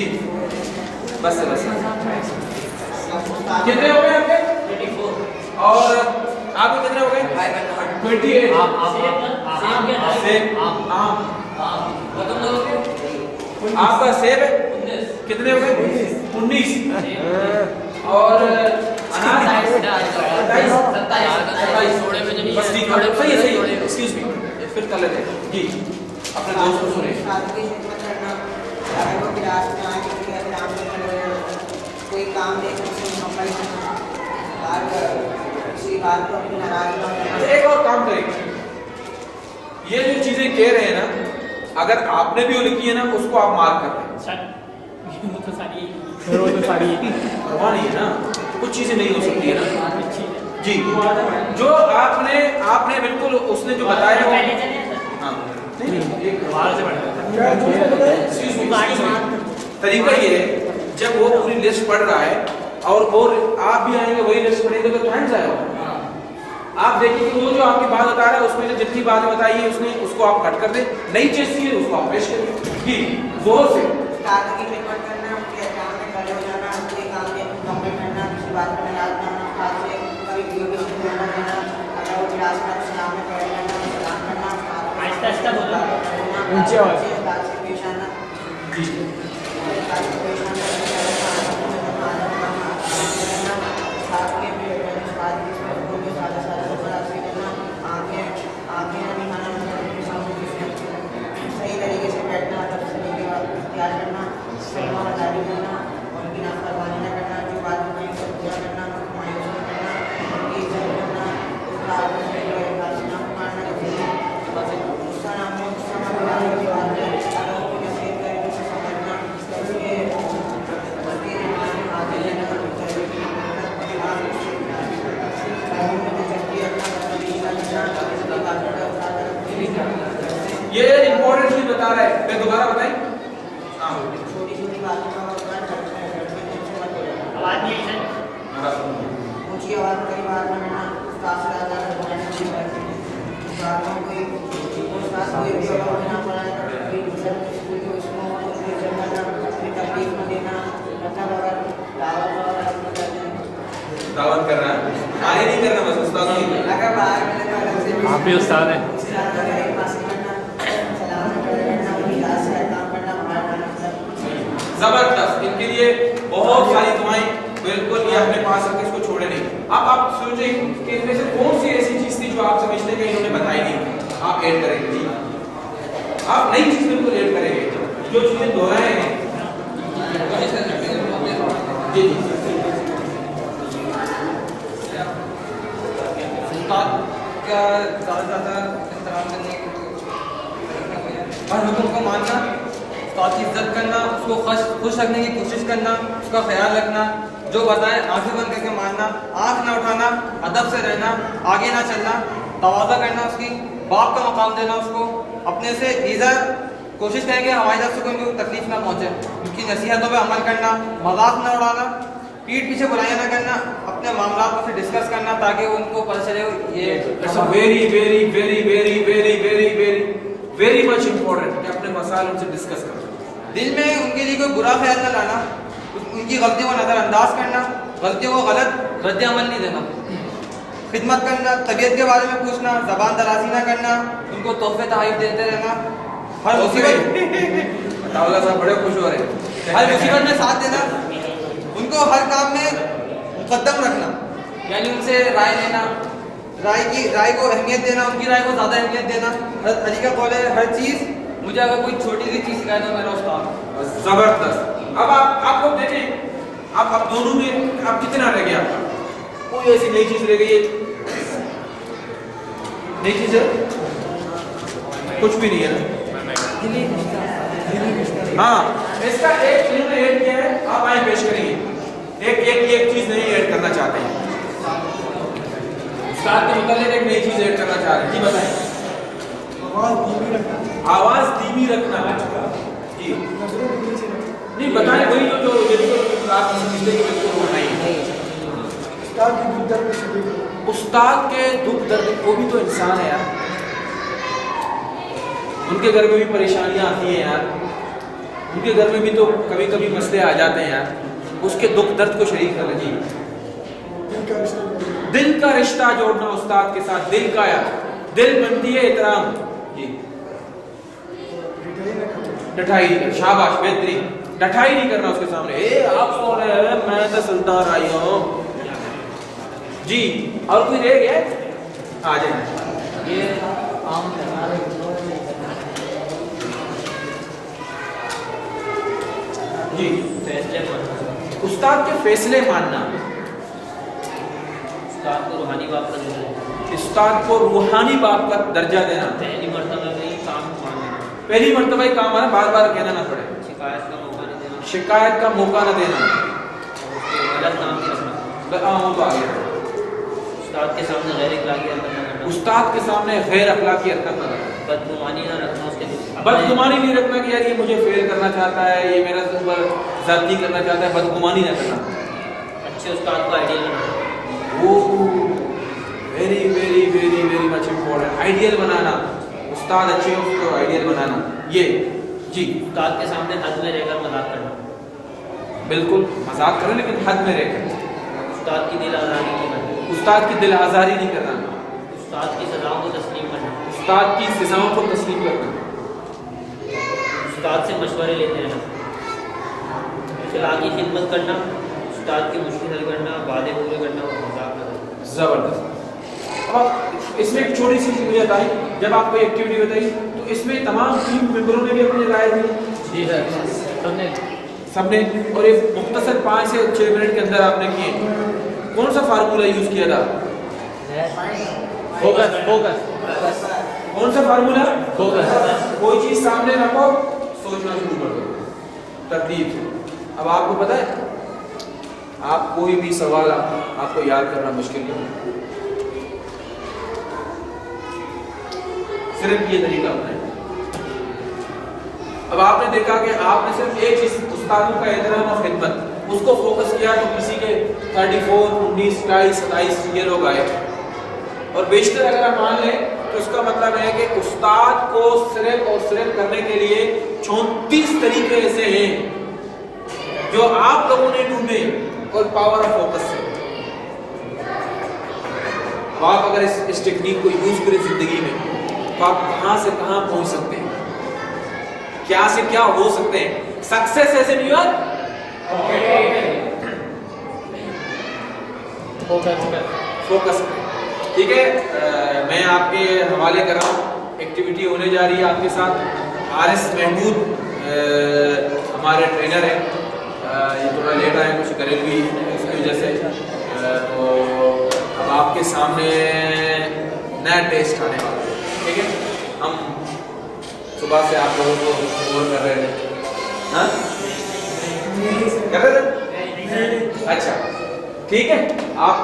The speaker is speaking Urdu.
جی بس بس کتنے ہو گئے آپ کے 24 اور آپ کے کتنے ہو گئے 28 آپ کا سیب ہے کتنے ہو گئے 19 اور بس ٹھیک ہے صحیح ہے ایکسکیوز می پھر کر لیتے ہیں جی اپنے دوست کو سنیں کوئی کام نہیں ایک اور کام کریں یہ جو چیزیں کہہ رہے ہیں نا اگر آپ نے بھی وہ لکھی ہے نا اس کو آپ مارک کر رہے ہیں پرواہ نہیں ہے نا کچھ چیزیں نہیں ہو سکتی ہے نا جی جو آپ نے بالکل اس نے جو بتایا ہاں طریقہ یہ ہے جب وہ پوری لسٹ پڑھ رہا ہے اور آپ بھی آئیں گے وہی لسٹ پڑھیں گے تو ٹائم ضائع ہوگا آپ دیکھیں کہ وہ جو آپ کی بات بتا رہا ہے اس میں جو جتنی باتیں بتائی ہیں اس نے اس کو آپ کٹ کر دیں نئی چیز تھی اس کو آپ پیش کریں جی زور سے اونچی آواز صحیح طریقے سے بیٹھنا تفصیلی کے بعد اختیار کرنا صحیح اور تعلیم کرنا اور ان کی نافرمانی نہ کرنا جو بات ہوئی اس کو پورا کرنا مایوس نہ کرنا ان کی عزت کرنا اس کا آپس میں جو ہے نہ مارنا غصہ نہ ہو غصہ نہ بلانے کی بات ہے اگر وہ نصیحت کرے تو اسے سمجھنا اس کے مزید آگے لینا یہ امپورٹنٹ چیز بتا رہا ہے میں دوبارہ بتائیں چھوٹی چھوٹی باتوں کا آواز نہیں ہے اونچی آواز میں کئی بات کرنا استاد سے زیادہ بولنا استاد کوئی ہونا پڑا ہے اسکول کو اس میں اپنی تکلیف نہ دینا مطلب اگر دعوت کر رہا ہے آگے نہیں کرنا بس استاد کی اگر باہر آپ بھی استاد ہیں زبردست ان کے لیے بہت ساری دعائیں بالکل یہ اپنے پاس رکھ کے اس کو چھوڑے نہیں اب آپ سوچیں کہ ان میں سے کون سی ایسی چیز تھی جو آپ سمجھتے ہیں کہ انہوں نے بتائی نہیں آپ ایڈ کریں گے جی آپ نئی چیز بالکل ایڈ کریں گے جو چیزیں دہرائے ہیں جی جی کا زیادہ احترام کرنے ہر حکم کو ماننا استاد کی عزت کرنا اس کو خوش رکھنے کی کوشش کرنا اس کا خیال رکھنا جو بتائے آنکھیں بند کر کے ماننا آنکھ نہ اٹھانا ادب سے رہنا آگے نہ چلنا تواضع کرنا اس کی باپ کا مقام دینا اس کو اپنے سے ایزا کوشش کریں گے ہماری طرف سے کوئی تکلیف نہ پہنچے ان کی نصیحتوں پہ عمل کرنا مذاق نہ اڑانا پیٹ پیچھے برائیاں نہ کرنا اپنے معاملات کو ڈسکس کرنا تاکہ ان کو پتہ چلے یہ very very very very very very very very much important کہ اپنے مسائل ان سے ڈسکس کرنا دل میں ان کے لیے کوئی برا خیال نہ لانا ان کی غلطیوں کو نظر انداز کرنا غلطیوں کو غلط رد عمل نہیں دینا خدمت کرنا طبیعت کے بارے میں پوچھنا زبان درازی نہ کرنا ان کو تحفے تحائف دیتے رہنا ہر مصیبت صاحب بڑے خوش ہو رہے ہیں ہر مصیبت میں ساتھ دینا ان کو ہر کام میں مقدم رکھنا یعنی ان سے رائے لینا رائے کو اہمیت دینا ان کی رائے کو زیادہ اہمیت دینا علی کا قول ہے ہر چیز مجھے اگر کوئی چھوٹی سی چیز سکھائے تو میرا استاد زبردست اب آپ لوگ دیکھیں اب دونوں میں اب کتنا رہ گیا کوئی ایسی نئی چیز رہ گئی ہے نئی چیز ہے کچھ بھی نہیں ہے ہاں اس کا ایک چیز نے ایڈ کیا ہے آپ آئیں پیش کریں گے ایک چیز نہیں ایڈ کرنا چاہتے ہیں استاد کے متعلق ایک نئی چیز ایڈ کرنا چاہ رہے ہیں جی بتائیں آواز دھیمی رکھنا جی نہیں بتائیں وہی جو آپ سمجھتے کہ بالکل ہونا ہی استاد کے دکھ درد وہ بھی تو انسان ہے یار ان کے گھر میں بھی پریشانیاں آتی ہیں یار ان کے گھر میں بھی تو کبھی کبھی مسئلے آ جاتے ہیں یار, اس کے دکھ درد کو شریک کر لیجیے. دل کا رشتہ جوڑنا استاد کے ساتھ, دل کا یار, دل بنتی ہے احترام. جی ڈٹائی نہیں کرنا, شاباش, بہترین. ڈٹائی نہیں کرنا اس کے سامنے, اے آپ کون ہے, میں تو سلطان آئی ہوں. جی اور کوئی رہ گیا آ جائیں. یہ عام جی فیصلے استاد کے فیصلے ماننا, استاد کو روحانی باپ کا دینا, استاد کو روحانی باپ کا درجہ دینا. پہلی مرتبہ میں ہی کام مانگنا, پہلی مرتبہ ہی کام آنا, بار بار کہنا نہ پڑے, شکایت کا موقع نہیں دینا, شکایت کا موقع نہ دینا. غلط کام نہیں رکھنا, ہاں تو آ گیا. استاد کے سامنے غیر اخلاقی حرکت نہ کرنا, استاد کے سامنے غیر اخلاقی حرکت نہ کرنا, بدگمانی نہ رکھنا, اس کے بدگمانی نہیں رکھنا کہ یار یہ مجھے فیل کرنا چاہتا ہے, یہ میرا اوپر زیادتی کرنا چاہتا ہے, بدگمانی نہ کرنا. اچھے استاد کو آئیڈیل بنانا, وہ very very very very much important, ideal بنانا. استاد اچھے ہو اس کو آئیڈیل بنانا. یہ جی استاد کے سامنے حد میں رہ کر مذاق کرنا, بالکل مذاق کریں لیکن حد میں رہ کر. استاد کی دل آزاری نہیں کرنا, استاد کی دل آزاری نہیں کرنا, استاد کی سزاؤں کو تسلیم کرنا, استاد کی سزاؤں کو تسلیم کرنا, استاد سے مشورے لیتے رہنا, اخلاقی خدمت کرنا, استاد کی مشکل حل کرنا, وعدے پورے کرنا اور مذاق کرنا. زبردست. اب اس میں ایک چھوٹی سی چیز مجھے بتائیں, جب آپ کوئی ایکٹیویٹی بتائی تو اس میں تمام ٹیم ممبروں نے بھی اپنی رائے دی. جی سر, سب نے, اور ایک مختصر 5 سے 6 منٹ کے اندر آپ نے کیے. کون سا فارمولہ یوز کیا تھا؟ فوکس, فوکس, کون سا فارمولہ؟ فوکس. کوئی چیز سامنے رکھو, سوچنا شروع کر دو ترتیب سے. اب آپ کو پتہ ہے, آپ کوئی بھی سوال آپ کو یاد کرنا مشکل نہیں, صرف یہ طریقہ اپنائیں. اب آپ نے دیکھا کہ آپ نے صرف ایک چیز, استادوں کا احترام اور خدمت, اس کو فوکس کیا تو کسی کے 34, 19, 22, 27 یہ لوگ آئے. اور بیشتر اگر آپ مان لیں تو اس کا مطلب ہے کہ استاد کو صرف اور صرف کرنے کے لیے 34 طریقے ایسے ہیں جو آپ لوگوں نے ڈھونڈے, اور پاور آف فوکس سے. اب آپ اگر اس ٹیکنیک کو یوز کریں زندگی میں تو آپ کہاں سے کہاں پہنچ سکتے ہیں, کیا سے کیا ہو سکتے ہیں. سکسیس ایسے نہیں ہوا, فوکس. ٹھیک ہے, میں آپ کے حوالے کر رہا ہوں, ایکٹیویٹی ہونے جا رہی ہے آپ کے ساتھ. RS محمود ہمارے ٹرینر ہیں, یہ تھوڑا لیٹ آئے, کچھ گھریلوی اس کی وجہ سے. تو اب آپ کے سامنے نیا ٹیسٹ آنے والا ہے. ٹھیک ہے, ہم صبح سے آپ لوگوں کو بور کر رہے ہیں, ہاں کر رہے تھے, اچھا ٹھیک ہے. آپ